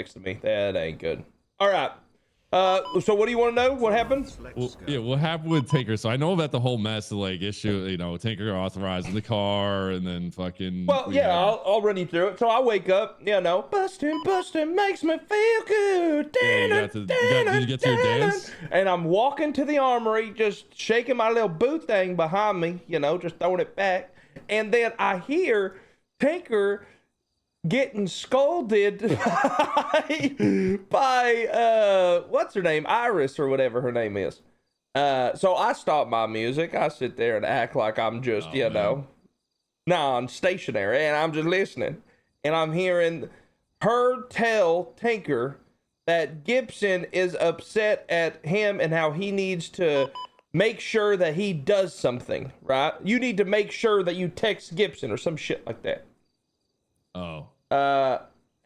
texted me. That ain't good. All right. So what do you want to know? What happened? Well, yeah, what happened with Tinker? So I know about the whole mess of like issue, you know, Tinker authorizing the car and then fucking. Well, yeah, I'll run you through it. So I wake up, you know, busting makes me feel good. Yeah, did you get to your dance? And I'm walking to the armory, just shaking my little boot thing behind me, you know, just throwing it back. And then I hear Tinker getting scolded by what's her name, Iris or whatever her name is. So I stop my music. I sit there and act like I'm just know, non-stationary, and I'm just listening, and I'm hearing her tell Tinker that Gibson is upset at him and how he needs to make sure that he does something, right? You need to make sure that you text Gibson or some shit like that. Oh.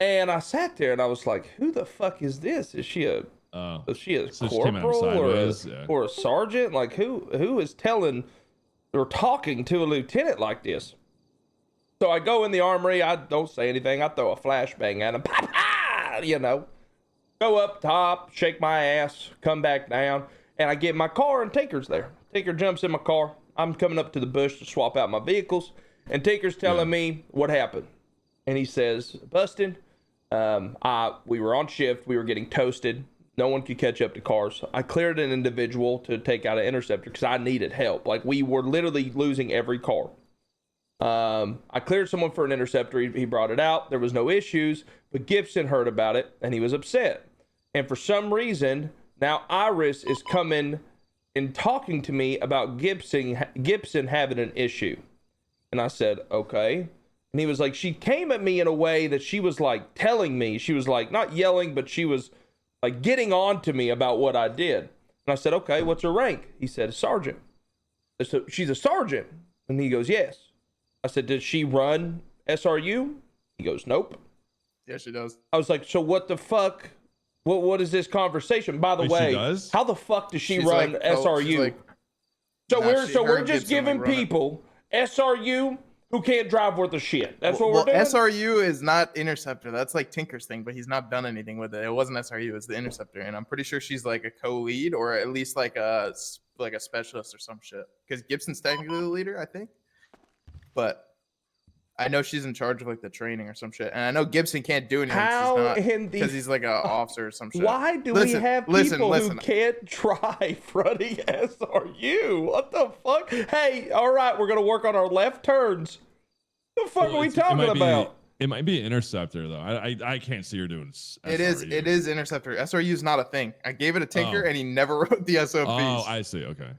And I sat there and I was like, who the fuck is this? Is she a corporal or a sergeant? Like who is telling or talking to a lieutenant like this? So I go in the armory, I don't say anything, I throw a flashbang at him, you know, go up top, shake my ass, come back down, and I get in my car and Tinker's there. Tinker jumps in my car. I'm coming up to the bush to swap out my vehicles, and Tinker's telling me what happened. And he says, Bustin, we were on shift. We were getting toasted. No one could catch up to cars. I cleared an individual to take out an interceptor because I needed help. Like, we were literally losing every car. I cleared someone for an interceptor. He brought it out. There was no issues, but Gibson heard about it, and he was upset. And for some reason, now Iris is coming and talking to me about Gibson having an issue. And I said, okay. And he was like, she came at me in a way that she was like telling me, she was like not yelling, but she was like getting on to me about what I did. And I said, okay, what's her rank? He said, sergeant. I said, she's a sergeant. And he goes, yes. I said, did she run SRU? He goes, nope. Yeah, she does. I was like, so what the fuck? What is this conversation? By the way, how the fuck does she run like, SRU? Like, we're just giving people SRU who can't drive worth of shit. That's what we're doing. SRU is not Interceptor. That's like Tinker's thing, but he's not done anything with it. It wasn't SRU. It was the Interceptor, and I'm pretty sure she's like a co-lead or at least like a specialist or some shit. Because Gibson's technically the leader, I think. But I know she's in charge of like the training or some shit, and I know Gibson can't do anything because he's like an officer or some shit. Why do we have people who can't drive running SRU? What the fuck? Hey, all right, we're gonna work on our left turns. What the fuck are we talking about? It might be an Interceptor though. I can't see her doing SRU. It is Interceptor. SRU is not a thing. I gave it a Tinker and he never wrote the SOPs. Oh, I see. Okay.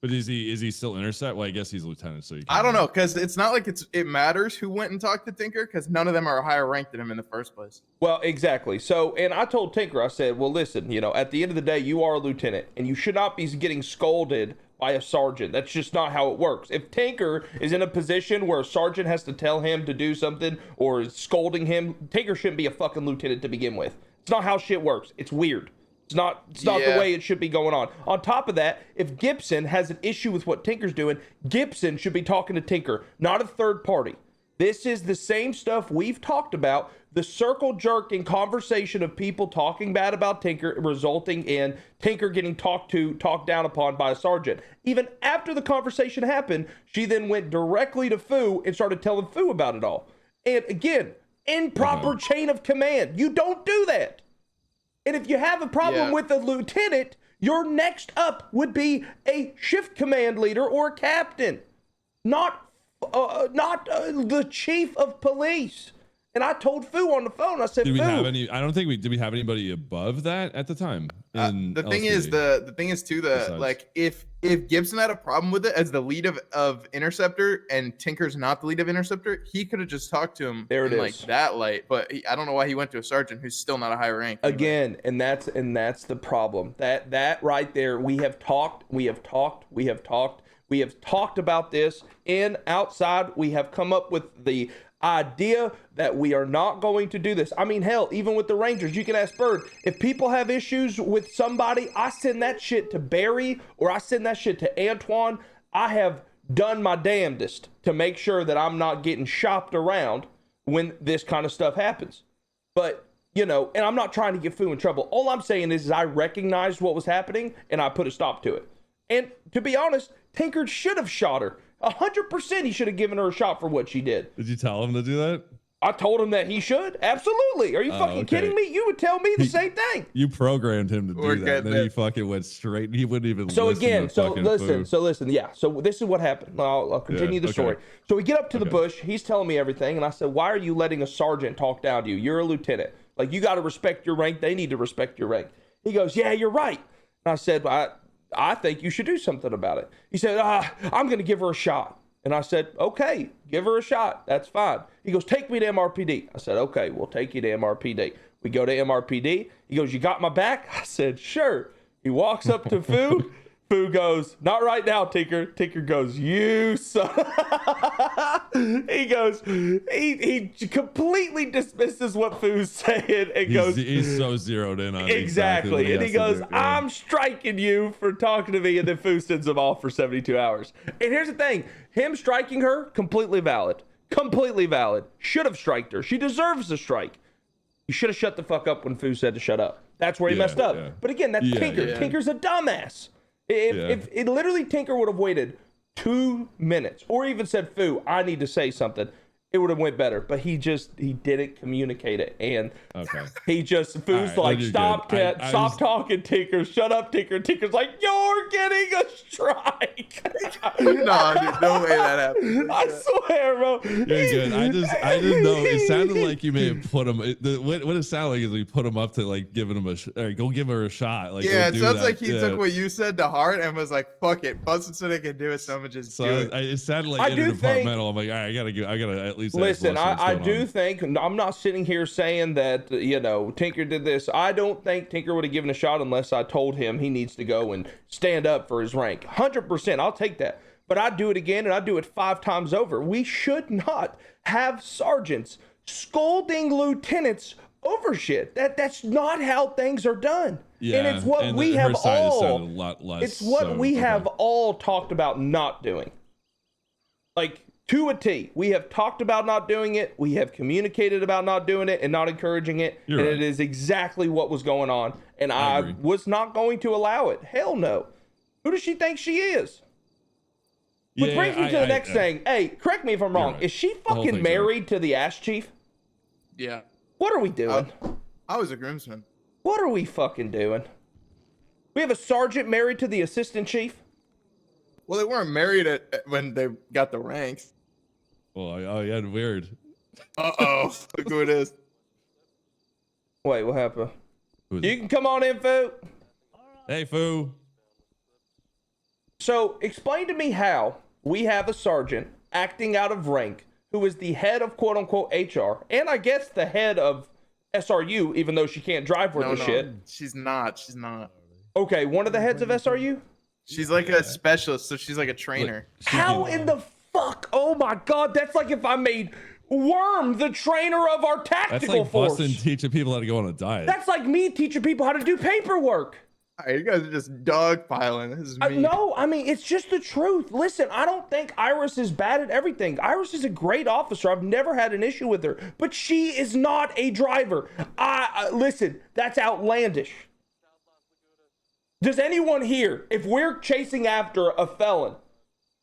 But is he still Intercept? Well, I guess he's lieutenant, so I don't know, because it's not like it matters who went and talked to Tinker, because none of them are higher ranked than him in the first place. Well, exactly. So, and I told Tinker, I said, well, listen, you know, at the end of the day, you are a lieutenant, and you should not be getting scolded by a sergeant. That's just not how it works. If Tinker is in a position where a sergeant has to tell him to do something or is scolding him, Tinker shouldn't be a fucking lieutenant to begin with. It's not how shit works. It's weird. It's not the way it should be going on. On top of that, if Gibson has an issue with what Tinker's doing, Gibson should be talking to Tinker, not a third party. This is the same stuff we've talked about, the circle jerking conversation of people talking bad about Tinker resulting in Tinker getting talked down upon by a sergeant. Even after the conversation happened, she then went directly to Fu and started telling Fu about it all. And again, improper chain of command. You don't do that. And if you have a problem with a lieutenant, your next up would be a shift command leader or a captain, not the chief of police. And I told Fu on the phone, I said, did we have any? I don't think did we have anybody above that at the time? The thing is too, like if Gibson had a problem with it as the lead of Interceptor and Tinker's not the lead of Interceptor, he could have just talked to him like that light. But I don't know why he went to a sergeant who's still not a high rank. Again, and that's the problem. That right there, we have talked about this in outside. We have come up with the idea that we are not going to do this. I mean, hell, even with the Rangers, you can ask Bird. If people have issues with somebody, I send that shit to Barry or I send that shit to Antoine. I have done my damnedest to make sure that I'm not getting shopped around when this kind of stuff happens. But you know, and I'm not trying to get Fu in trouble. All I'm saying is I recognized what was happening and I put a stop to it. And to be honest, Tinker should have shot her. 100% he should have given her a shot for what she did. Did you tell him to do that? I told him that he should. Absolutely. Are you fucking kidding me? You would tell me the same thing. You programmed him to do that. And then he fucking went straight. He wouldn't even So listen again, to so listen. Yeah. So this is what happened. I'll continue the story. So we get up to the bush. He's telling me everything. And I said, why are you letting a sergeant talk down to you? You're a lieutenant. Like, you got to respect your rank. They need to respect your rank. He goes, yeah, you're right. And I said, I think you should do something about it. He said, I'm going to give her a shot. And I said, okay, give her a shot. That's fine. He goes, take me to MRPD. I said, okay, we'll take you to MRPD. We go to MRPD. He goes, you got my back? I said, sure. He walks up to Fu. Fu goes, not right now, Tinker. Tinker goes, you son. He goes, he completely dismisses what Fu's saying and goes, he's so zeroed in on exactly. And he goes, I'm striking you for talking to me. And then Fu sends him off for 72 hours. And here's the thing, him striking her, completely valid. Completely valid. Should have striked her. She deserves a strike. You should have shut the fuck up when Fu said to shut up. That's where he messed up. Yeah. But again, that's Tinker. Yeah. Tinker's a dumbass. If it literally Tinker would have waited 2 minutes or even said, Fu, I need to say something, it would have went better. But he didn't communicate it. And he just, Fu's like, stop talking, Tinker. Shut up, Tinker. Tinker's like, you're getting a strike. No, dude, no way that happened. I swear, bro. You're good. I didn't know. It sounded like you may have put him. What it sounded like is we put him up to like giving him go give her a shot. Like, yeah, it sounds like he took what you said to heart and was like, fuck it. Bustin said I can do it, so I'm gonna just do it. It sounded like interdepartmental. I'm like, all right, I gotta at least listen. I do think, I'm not sitting here saying that, you know, Tinker did this. I don't think Tinker would have given a shot unless I told him he needs to go and stand up for his rank. 100%. I'll take that. But I'd do it again, and I'd do it 5 times over. We should not have sergeants scolding lieutenants over shit. That's not how things are done. Yeah, and it's what we have all talked about not doing. Like, to a T. We have talked about not doing it. We have communicated about not doing it and not encouraging it. It is exactly what was going on. And I was not going to allow it. Hell no. Who does she think she is? Which brings me to the next thing. Hey, correct me if I'm wrong. Is she fucking married to the ass chief? Yeah. What are we doing? I was a groomsman. What are we fucking doing? We have a sergeant married to the assistant chief? Well, they weren't married when they got the ranks. Oh, yeah, weird. Uh-oh. Look who it is. Wait, what happened? You can come on in, Fu. Hey, Fu. So, explain to me how we have a sergeant acting out of rank who is the head of quote-unquote HR, and I guess the head of SRU, even though she can't drive worth a shit. She's not. Okay, one of the heads of SRU? She's like a specialist, so she's like a trainer. How in the fuck? Oh my god, that's like if I made Worm the trainer of our tactical force. That's like Bustin teaching people how to go on a diet. That's like me teaching people how to do paperwork. All right, you guys are just dogpiling. This is me. No, I mean, it's just the truth. Listen, I don't think Iris is bad at everything. Iris is a great officer. I've never had an issue with her, but she is not a driver. Listen, that's outlandish. Does anyone here, if we're chasing after a felon,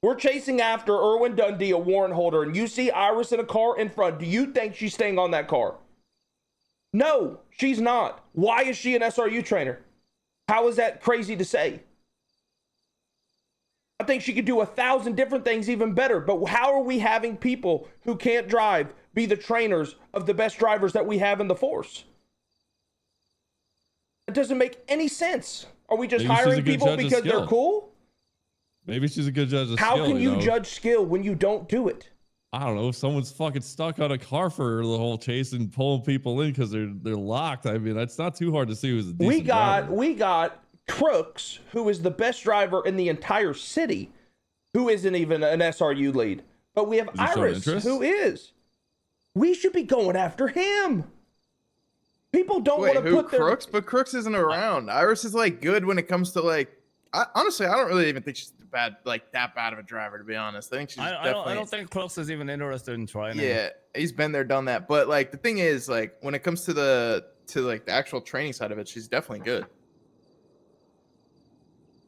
we're chasing after Erwin Dundee, a warrant holder, and you see Iris in a car in front, do you think she's staying on that car? No, she's not. Why is she an SRU trainer? How is that crazy to say? I think she could do 1,000 different things even better, but how are we having people who can't drive be the trainers of the best drivers that we have in the force? It doesn't make any sense. Are we just hiring people because they're cool? Maybe she's a good judge of skill. How can you judge skill when you don't do it? I don't know. If someone's fucking stuck on a car for the whole chase and pulling people in because they're locked. I mean, that's not too hard to see who's a decent driver. We got Crooks, who is the best driver in the entire city, who isn't even an SRU lead. But we have Iris, who is. We should be going after him. People don't want to put their... Crooks? But Crooks isn't around. Iris is like good when it comes to like... honestly, I don't really even think she's that bad of a driver, to be honest. I think she's definitely... I don't think Crooks is even interested in trying. Yeah, he's been there, done that. But like the thing is, like when it comes to the to like the actual training side of it, she's definitely good.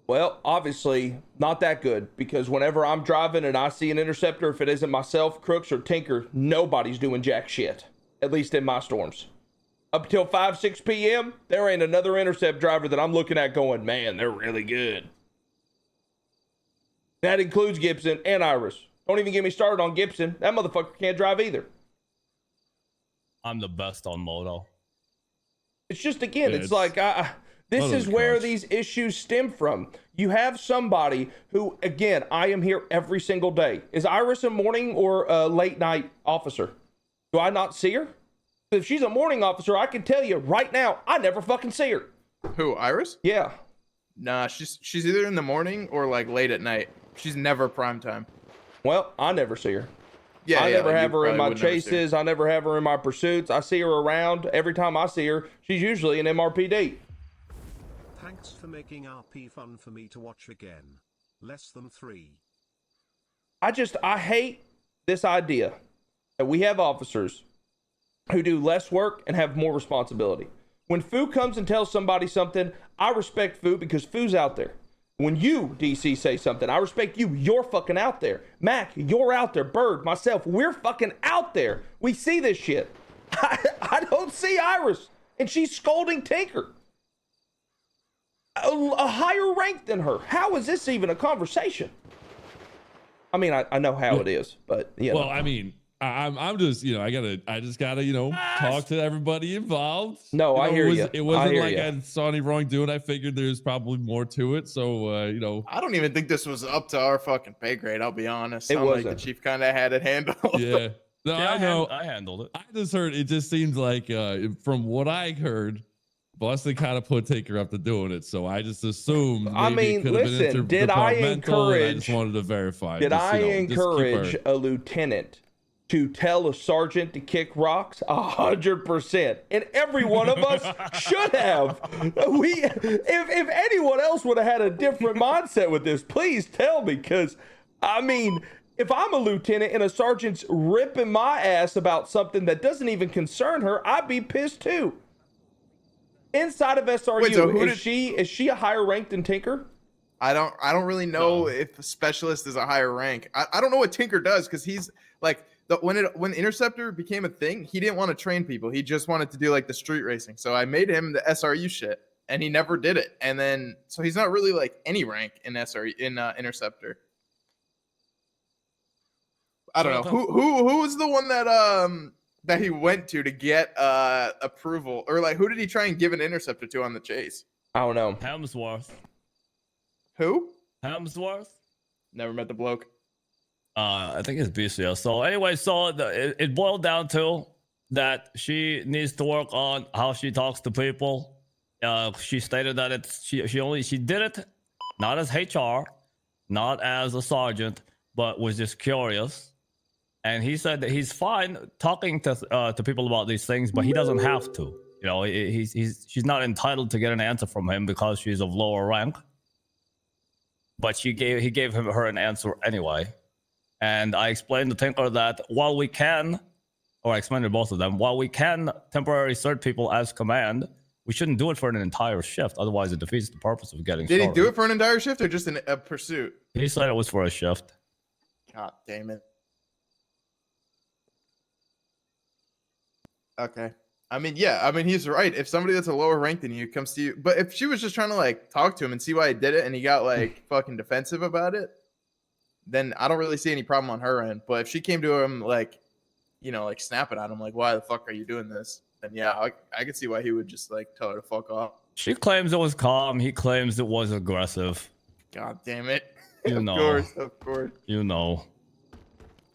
Well, obviously not that good, because whenever I'm driving and I see an interceptor, if it isn't myself, Crooks, or Tinker, nobody's doing jack shit. At least in my storms. Up until 5, 6 p.m., there ain't another intercept driver that I'm looking at going, man, they're really good. That includes Gibson and Iris. Don't even get me started on Gibson. That motherfucker can't drive either. I'm the best on moto. It's just, again, it's like, this is where these issues stem from. You have somebody who, again, I am here every single day. Is Iris a morning or a late night officer? Do I not see her? If she's a morning officer, I can tell you right now, I never fucking see her. Who, Iris? Yeah. Nah, she's either in the morning or like late at night. She's never prime time. Well, I never see her. Yeah, I never have her in my chases. I never have her in my pursuits. I see her around. Every time I see her, she's usually an MRPD. Thanks for making RP fun for me to watch again. Less than 3. I hate this idea that we have officers who do less work and have more responsibility. When Foo comes and tells somebody something, I respect Foo because Foo's out there. When you, DC, say something, I respect you. You're fucking out there. Mac, you're out there. Bird, myself, we're fucking out there. We see this shit. I don't see Iris, and she's scolding Tinker. A higher rank than her. How is this even a conversation? I mean, I know how it is, but you know. Well, I mean, I'm just, you know, I just gotta, you know, talk to everybody involved. No, I hear you. It wasn't like I saw any wrongdoing. I figured there's probably more to it. So, you know, I don't even think this was up to our fucking pay grade. I'll be honest. It wasn't. Like the chief kind of had it handled. Yeah. No, Yeah, I know. I handled it. I just heard it just seems like, from what I heard, Bustin kind of put Tinker up to doing it. So I just assumed. I mean, listen, did I encourage? I just wanted to verify. Did I encourage a lieutenant to tell a sergeant to kick rocks? 100%. And every one of us should have. If anyone else would have had a different mindset with this, please tell me. Because, I mean, if I'm a lieutenant and a sergeant's ripping my ass about something that doesn't even concern her, I'd be pissed too. Inside of SRU, wait, so is she a higher rank than Tinker? I don't really know if a specialist is a higher rank. I don't know what Tinker does, because he's like, when Interceptor became a thing, he didn't want to train people. He just wanted to do like the street racing. So I made him the SRU shit, and he never did it. And then so he's not really like any rank in Interceptor. I don't know who was the one that he went to get approval, or like who did he try and give an interceptor to on the chase? I don't know. Hemsworth. Who? Hemsworth. Never met the bloke. I think it's BCS. So anyway, it boiled down to that she needs to work on how she talks to people. She stated that she did it not as HR, not as a sergeant, but was just curious. And he said that he's fine talking to people about these things, but he doesn't have to. You know, she's not entitled to get an answer from him because she's of lower rank. But he gave her an answer anyway. And I explained to Tinker that while we can, or I explained to both of them, while we can temporarily cert people as command, we shouldn't do it for an entire shift. Otherwise, it defeats the purpose of getting started. Did he do it for an entire shift or just a pursuit? He said it was for a shift. God damn it. Okay. I mean, yeah. I mean, he's right. If somebody that's a lower rank than you comes to you, but if she was just trying to like talk to him and see why he did it, and he got like fucking defensive about it, then I don't really see any problem on her end. But if she came to him like, you know, like snapping at him, like, why the fuck are you doing this? Then yeah, I could see why he would just like tell her to fuck off. She claims it was calm. He claims it was aggressive. God damn it. You know. Of course. You know.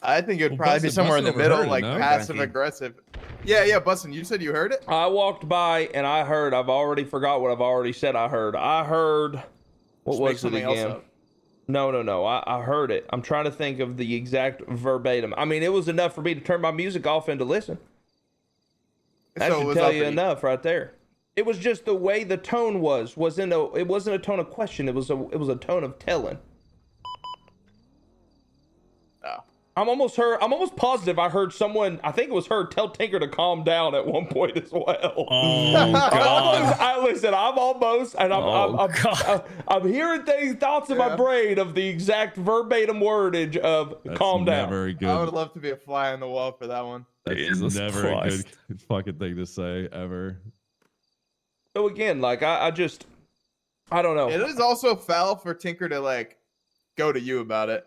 I think it would probably be somewhere in the middle, like passive aggressive. Yeah, Bustin, you said you heard it? I walked by and I heard. I've already forgot what I've already said. I heard. What was it again? No. I heard it. I'm trying to think of the exact verbatim. I mean, it was enough for me to turn my music off and to listen. That should tell you enough right there. It was just the way the tone it wasn't a tone of question. It was a tone of telling. Oh. I'm almost positive I heard someone, I think it was her, tell Tinker to calm down at one point as well. Oh God! Listen, I'm hearing thoughts in my brain of the exact verbatim wordage of That's calm down. Never good. I would love to be a fly on the wall for that one. That's Jesus never Christ. a good fucking thing to say ever. So again, like I don't know. It is also foul for Tinker to like go to you about it.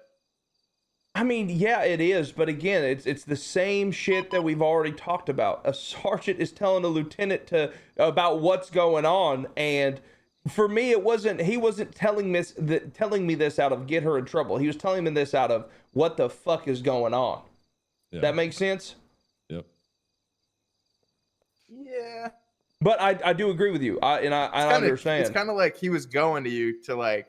I mean, yeah, it is, but again, it's the same shit that we've already talked about. A sergeant is telling a lieutenant about what's going on, and for me, he wasn't telling me this out of get her in trouble. He was telling me this out of what the fuck is going on. Yeah. That makes sense? Yep. Yeah. But I do agree with you. I understand. It's kind of like he was going to you to like,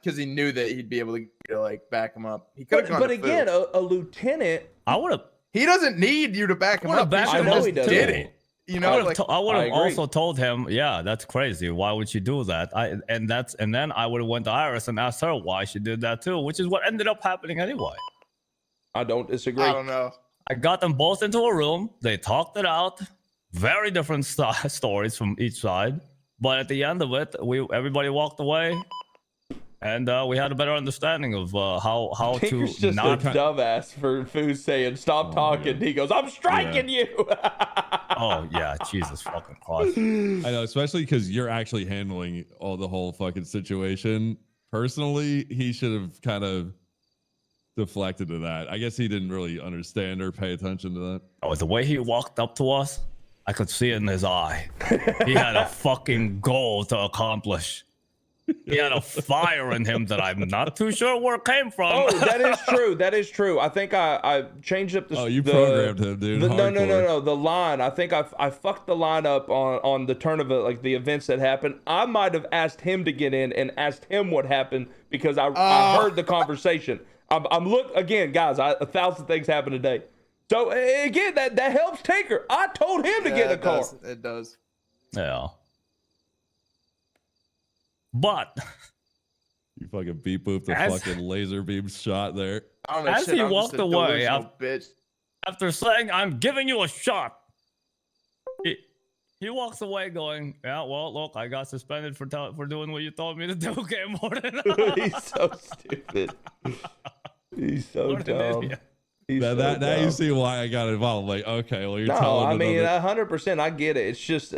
because he knew that he'd be able to like back him up. He could have gone. But again, a lieutenant. I would have. He doesn't need you to back him up. I know he doesn't. Did it. You know, I would have agree. also told him, yeah, that's crazy. Why would you do that? And then I would have went to Iris and asked her why she did that too, which is what ended up happening anyway. I don't disagree. I don't know. I got them both into a room. They talked it out. Very different stories from each side, but at the end of it, everybody walked away. And we had a better understanding of how Tinker's to just not. a dumbass for Foo's saying stop talking. Yeah. He goes, "I'm striking you." Oh yeah, Jesus fucking Christ! I know, especially because you're actually handling the whole fucking situation. Personally, he should have kind of deflected to that. I guess he didn't really understand or pay attention to that. Oh, the way he walked up to us, I could see it in his eye. He had a fucking goal to accomplish. He had a fire in him that I'm not too sure where it came from. Oh, that is true. That is true. I think I changed up the. Oh, you programmed him, dude. No. The line. I think I fucked the line up on the turn of it, like the events that happened. I might have asked him to get in and asked him what happened because I heard the conversation. I'm look again, guys. 1,000 things happen today. So again, that helps Tinker. I told him to get in the car. It does. Yeah. But You fucking beep booped the fucking laser beam shot there. As he walked away, bitch. after saying, "I'm giving you a shot," he walks away going, "Yeah, well, look, I got suspended for doing what you told me to do." Okay, Morton. He's so stupid. He's so dumb. Now you see why I got involved. Like, okay, well, you're telling me. No, I mean, 100%. I get it. It's just,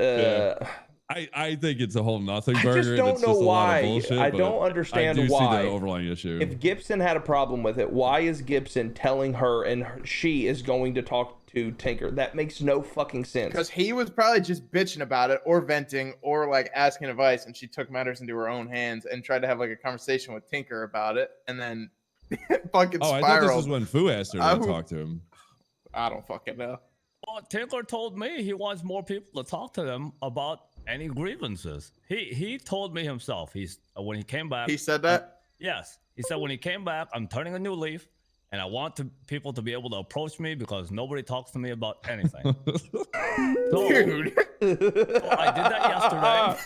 I think it's a whole nothing burger. I just don't know why. Bullshit, I don't understand I do why. see the overlying issue. If Gibson had a problem with it, why is Gibson telling her and she is going to talk to Tinker? That makes no fucking sense. Because he was probably just bitching about it or venting or like asking advice, and she took matters into her own hands and tried to have like a conversation with Tinker about it, and then fucking spiraled. I thought this was when Fu asked her to talk to him. I don't fucking know. Well, Tinker told me he wants more people to talk to them about any grievances. He told me himself. When he came back. He said that? Yes. He said when he came back, I'm turning a new leaf, and I want people to be able to approach me because nobody talks to me about anything. Dude. So I did that yesterday.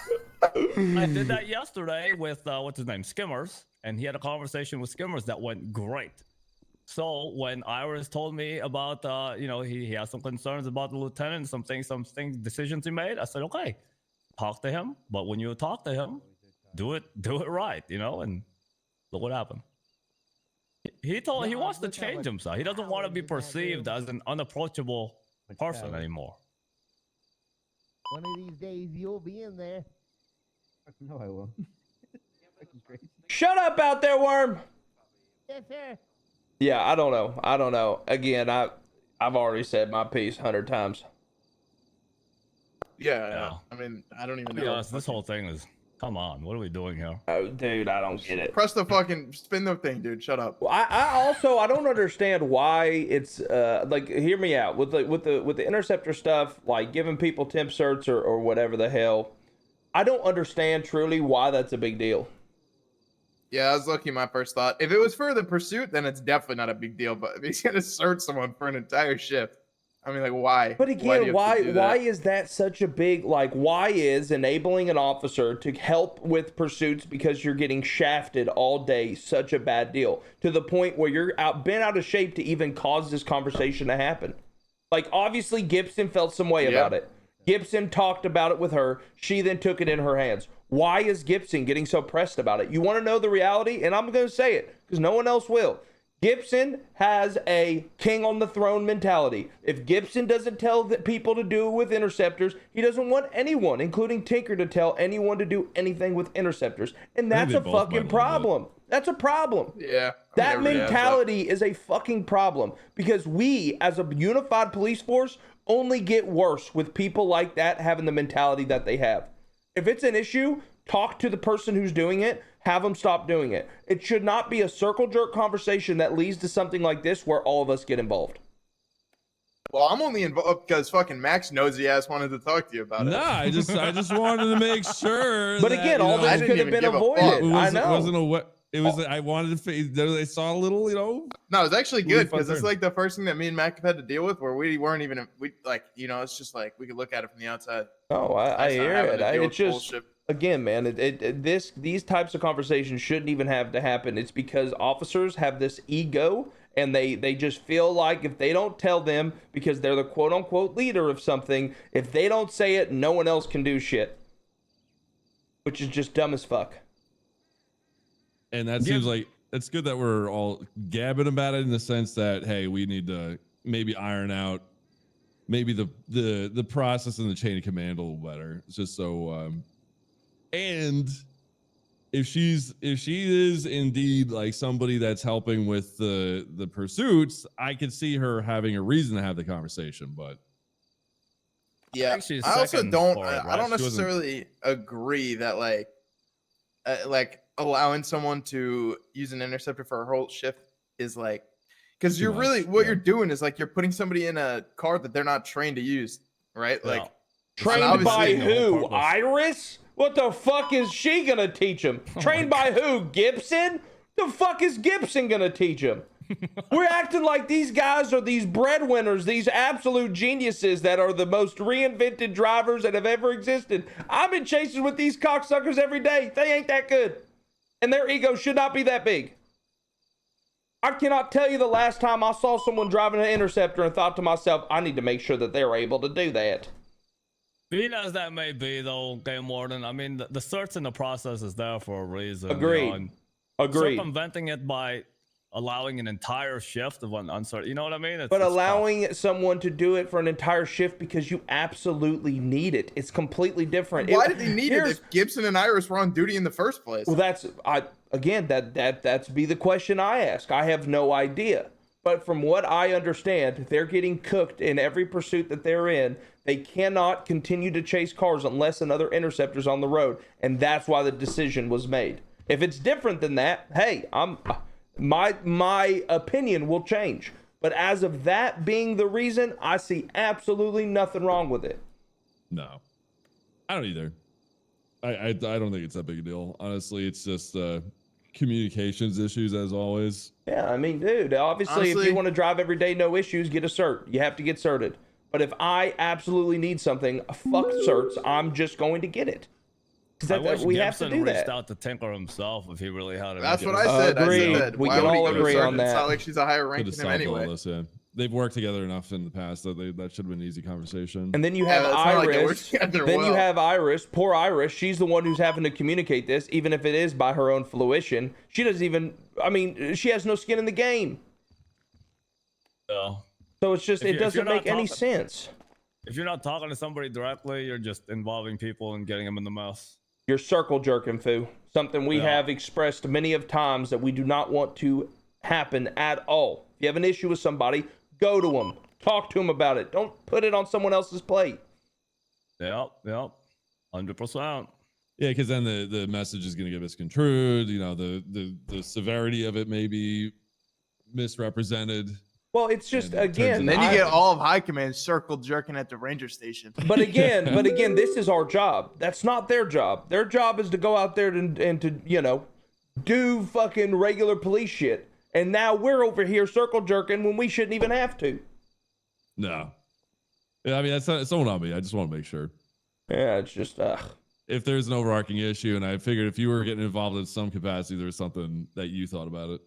I did that yesterday with what's his name, Skimmers, and he had a conversation with Skimmers that went great. So when Iris told me about, he has some concerns about the lieutenant, some decisions he made, I said, okay, talk to him. But when you talk to him, do it right, and look what happened. He wants to change himself. He doesn't want to be perceived as an unapproachable person anymore. One of these days you'll be in there. No, I will. Shut up out there, Worm. Yes, sir. Yeah, I don't know. Again, I've already said my piece 100 times. Yeah. I mean, I don't even know. This whole thing is, come on, what are we doing here? Oh, dude, I don't get it. Press the fucking spin the thing, dude. Shut up. Well, I don't understand why it's like, hear me out with the interceptor stuff, like giving people temp certs or whatever the hell. I don't understand truly why that's a big deal. Yeah, I was looking. My first thought, if it was for the pursuit, then it's definitely not a big deal. But if he's gonna search someone for an entire shift, I mean, like, why? But again, why is that such a big, like, why is enabling an officer to help with pursuits because you're getting shafted all day such a bad deal? To the point where you're bent out of shape to even cause this conversation to happen. Like, obviously, Gibson felt some way about it. Gibson talked about it with her. She then took it in her hands. Why is Gibson getting so pressed about it? You want to know the reality? And I'm going to say it because no one else will. Gibson has a king on the throne mentality. If Gibson doesn't tell the people to do it with interceptors, he doesn't want anyone, including Tinker, to tell anyone to do anything with interceptors. And that's a fucking problem. That's a problem. Yeah. That mentality is a fucking problem because we, as a unified police force, only get worse with people like that having the mentality that they have. If it's an issue, talk to the person who's doing it. Have them stop doing it. It should not be a circle jerk conversation that leads to something like this where all of us get involved. Well, I'm only involved because fucking Max nosy ass wanted to talk to you about it. No, I just wanted to make sure. But again, all this could have been avoided. I know. It was. I wanted to. They saw a little. No, it's actually good because it's like the first thing that me and Mac have had to deal with, where we weren't even. It's just like we could look at it from the outside. Oh, I hear it. It's just. Again, man, these types of conversations shouldn't even have to happen. It's because officers have this ego and they just feel like if they don't tell them because they're the quote unquote leader of something, if they don't say it, no one else can do shit. Which is just dumb as fuck. And that seems like it's good that we're all gabbing about it in the sense that, hey, we need to maybe iron out maybe the process and the chain of command a little better. It's just so and if she is indeed like somebody that's helping with the pursuits, I could see her having a reason to have the conversation. But yeah, I also don't. I don't necessarily agree that like allowing someone to use an interceptor for a whole shift is like, because you're really what you're doing is like you're putting somebody in a car that they're not trained to use, right? Yeah. Like trained by who? Iris? What the fuck is she gonna teach him? Trained by who? Gibson? The fuck is Gibson gonna teach him? We're acting like these guys are these breadwinners, these absolute geniuses that are the most reinvented drivers that have ever existed. I've been chasing with these cocksuckers every day. They ain't that good. And their ego should not be that big. I cannot tell you the last time I saw someone driving an interceptor and thought to myself, I need to make sure that they're able to do that. Being as that may be, though, Game Warden, I mean, the search in the process is there for a reason. Agreed. Agreed. Circumventing it by allowing an entire shift of an uncertain, you know what I mean? But allowing someone to do it for an entire shift because you absolutely need it. It's completely different. Why did they need it if Gibson and Iris were on duty in the first place? Well, that's be the question I ask. I have no idea. But from what I understand, they're getting cooked in every pursuit that they're in. They cannot continue to chase cars unless another interceptor's on the road. And that's why the decision was made. If it's different than that, hey, my opinion will change. But as of that being the reason, I see absolutely nothing wrong with it. No, I don't either. I don't think it's that big a deal. Honestly, it's just communications issues as always. Yeah, I mean, dude, honestly, if you want to drive every day, no issues, get a cert. You have to get certed. But if I absolutely need something, fuck certs, I'm just going to get it. Because we have to do that. Reached out to Tinker himself if he really had it. That's what I said. Agreed. I said, we can all agree on that. It's not like she's a higher rank than him anyway. This, yeah. They've worked together enough in the past that that should have been an easy conversation. And then you have Iris. You have Iris. Poor Iris. She's the one who's having to communicate this, even if it is by her own fruition. She doesn't even. I mean, she has no skin in the game. Yeah. So it's just it doesn't make any sense. If you're not talking to somebody directly, you're just involving people and getting them in the mess. You're circle jerking, Foo. Something we have expressed many of times that we do not want to happen at all. If you have an issue with somebody, go to them. Talk to them about it. Don't put it on someone else's plate. Yep. 100%. Yeah, because then the message is going to get misconstrued. You know, the severity of it may be misrepresented. Well, it's just again. And then you get all of high command circle jerking at the ranger station. But again, this is our job. That's not their job. Their job is to go out there and to do fucking regular police shit. And now we're over here circle jerking when we shouldn't even have to. No, I mean, that's not, it's not on me. I just want to make sure. Yeah, it's just if there's an overarching issue, and I figured if you were getting involved in some capacity, there's something that you thought about it.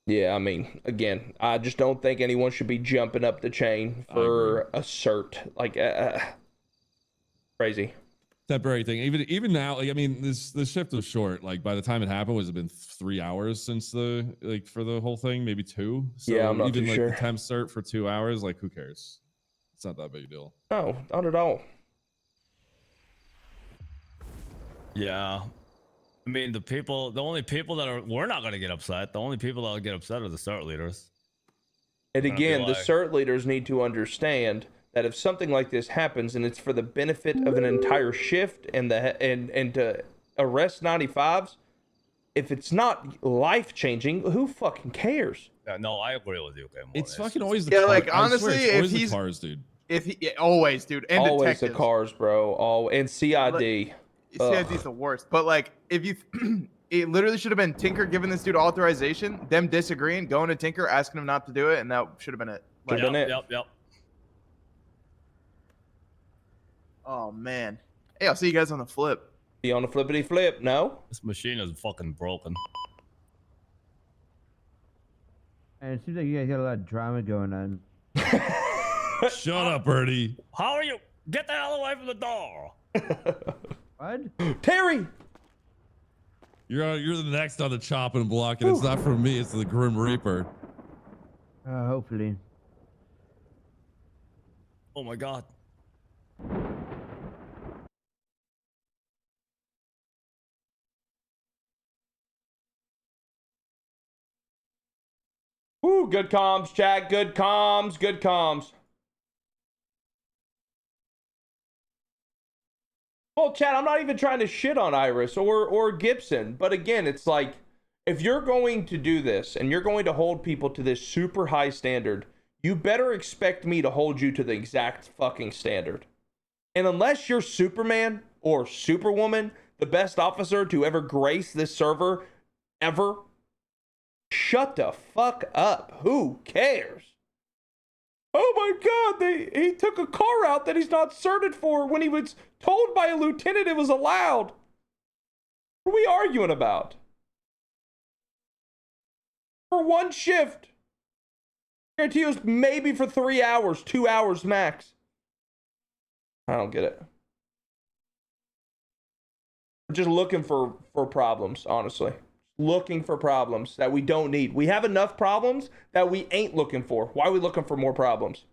Yeah, I mean, again, I just don't think anyone should be jumping up the chain for a cert. Like, crazy. Temporary thing. Even now, like, I mean, this shift was short. Like, by the time it happened, was it been 3 hours since for the whole thing? Maybe 2. So yeah, I'm not even too like sure. the temp cert for 2 hours, like, who cares? It's not that big a deal. No, not at all. Yeah. I mean, the only people that we're not going to get upset. The only people that will get upset are the cert leaders. And again, the cert leaders need to understand that if something like this happens and it's for the benefit of an entire shift and to arrest 95s, if it's not life changing, who fucking cares? No, I agree with you. Okay, it's fucking always the yeah, car. like honestly, if he's the cars, dude. Always, dude, and always detectives. the cars, bro. And CID. CID's the worst. But like, if you, it literally should have been Tinker giving this dude authorization, them disagreeing, going to Tinker, asking him not to do it, and that should have been it. Like, Yep. Oh man. Hey, I'll see you guys on the flip. See you on the flippity flip. No. This machine is fucking broken. And it seems like you guys got a lot of drama going on. Shut up, Birdie. How are you? Get the hell away from the door. What? Terry. You're the next on the chopping block, and it's not from me. It's the Grim Reaper. Hopefully. Oh my god. Woo, good comms, chat. Good comms. Good comms. Well, chat, I'm not even trying to shit on Iris or Gibson, but again, it's like, if you're going to do this and you're going to hold people to this super high standard, you better expect me to hold you to the exact fucking standard. And unless you're Superman or Superwoman, the best officer to ever grace this server ever, shut the fuck up. Who cares? Oh my god, he took a car out that he's not certed for when he was told by a lieutenant it was allowed. What are we arguing about? For one shift. I guarantee it was maybe for 3 hours, 2 hours max. I don't get it. We're just looking for problems, honestly. Looking for problems that we don't need. We have enough problems that we ain't looking for. Why are we looking for more problems?